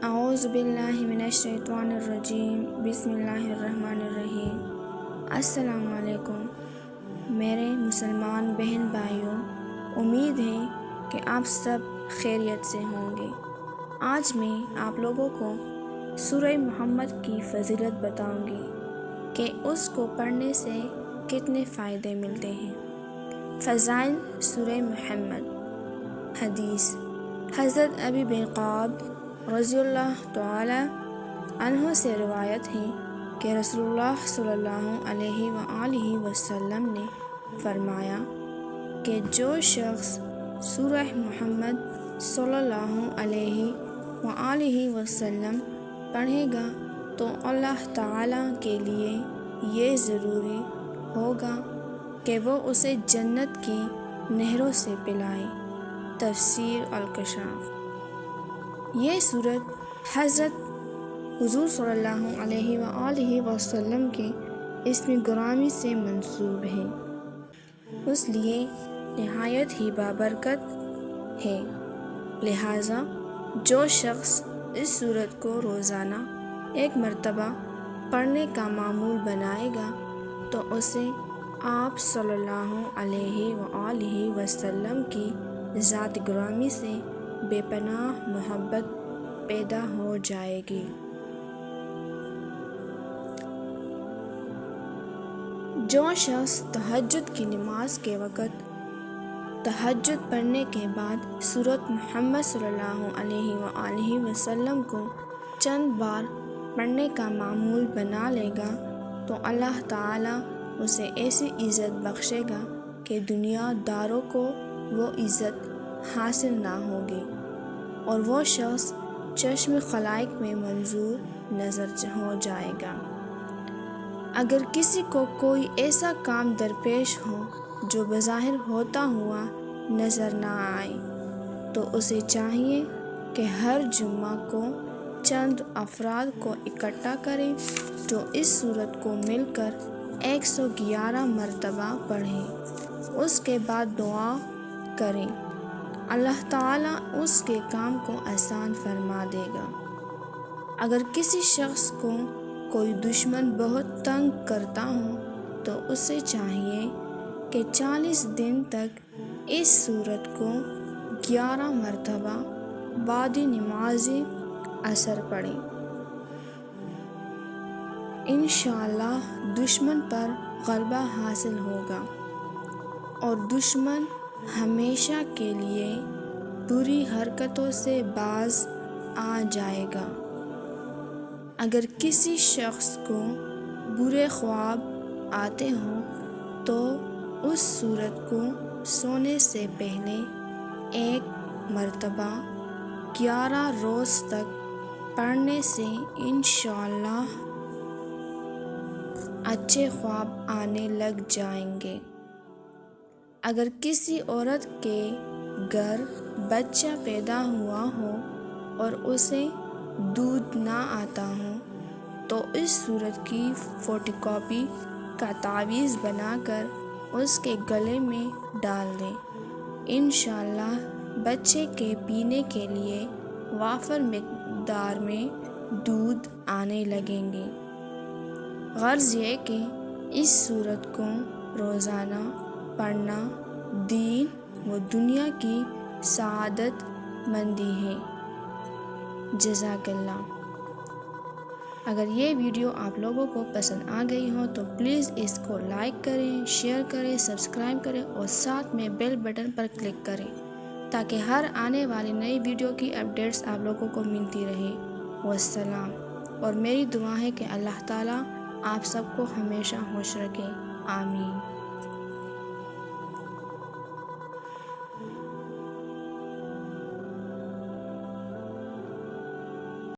اعوذ باللہ من الشیطان الرجیم بسم اللہ الرحمن الرحیم۔ السلام علیکم میرے مسلمان بہن بھائیوں، امید ہے کہ آپ سب خیریت سے ہوں گے۔ آج میں آپ لوگوں کو سورہ محمد کی فضیلت بتاؤں گی کہ اس کو پڑھنے سے کتنے فائدے ملتے ہیں۔ فضائل سورہ محمد۔ حدیث: حضرت ابی بقاب رضی اللہ تعالی عنہ سے روایت ہے کہ رسول اللہ صلی اللہ علیہ وآلہ وسلم نے فرمایا کہ جو شخص سورہ محمد صلی اللہ علیہ وآلہ وسلم پڑھے گا تو اللہ تعالیٰ کے لیے یہ ضروری ہوگا کہ وہ اسے جنت کی نہروں سے پلائے۔ تفسیر الکشاف۔ یہ سورت حضرت حضور صلی اللہ علیہ وآلہ وسلم کے اسم گرامی سے منسوب ہے، اس لیے نہایت ہی بابرکت ہے۔ لہٰذا جو شخص اس سورت کو روزانہ ایک مرتبہ پڑھنے کا معمول بنائے گا تو اسے آپ صلی اللہ علیہ وآلہ وسلم کی ذات گرامی سے بے پناہ محبت پیدا ہو جائے گی۔ جو شخص تہجد کی نماز کے وقت تہجد پڑھنے کے بعد سورت محمد صلی اللہ علیہ وآلہ وسلم کو چند بار پڑھنے کا معمول بنا لے گا تو اللہ تعالیٰ اسے ایسی عزت بخشے گا کہ دنیا داروں کو وہ عزت حاصل نہ ہوگی، اور وہ شخص چشم خلائق میں منظور نظر ہو جائے گا۔ اگر کسی کو کوئی ایسا کام درپیش ہو جو بظاہر ہوتا ہوا نظر نہ آئے تو اسے چاہیے کہ ہر جمعہ کو چند افراد کو اکٹھا کرے جو اس سورت کو مل کر 111 مرتبہ پڑھیں، اس کے بعد دعا کریں، اللہ تعالیٰ اس کے کام کو آسان فرما دے گا۔ اگر کسی شخص کو کوئی دشمن بہت تنگ کرتا ہو تو اسے چاہیے کہ 40 دن تک اس سورت کو 11 مرتبہ بعد نماز عصر پڑھے۔ انشاءاللہ دشمن پر غلبہ حاصل ہوگا اور دشمن ہمیشہ کے لیے بری حرکتوں سے باز آ جائے گا۔ اگر کسی شخص کو برے خواب آتے ہوں تو اس سورت کو سونے سے پہلے ایک مرتبہ 11 روز تک پڑھنے سے انشاءاللہ اچھے خواب آنے لگ جائیں گے۔ اگر کسی عورت کے گھر بچہ پیدا ہوا ہو اور اسے دودھ نہ آتا ہو تو اس سورت کی فوٹو کاپی کا تعویذ بنا کر اس کے گلے میں ڈال دیں، انشاءاللہ بچے کے پینے کے لیے وافر مقدار میں دودھ آنے لگیں گے۔ غرض یہ کہ اس سورت کو روزانہ پڑھنا دین و دنیا کی سعادت مندی ہے۔ جزاک اللہ۔ اگر یہ ویڈیو آپ لوگوں کو پسند آ گئی ہو تو پلیز اس کو لائک کریں، شیئر کریں، سبسکرائب کریں اور ساتھ میں بیل بٹن پر کلک کریں تاکہ ہر آنے والی نئی ویڈیو کی اپڈیٹس آپ لوگوں کو ملتی رہے۔ والسلام۔ اور میری دعا ہے کہ اللہ تعالیٰ آپ سب کو ہمیشہ خوش رکھے۔ آمین۔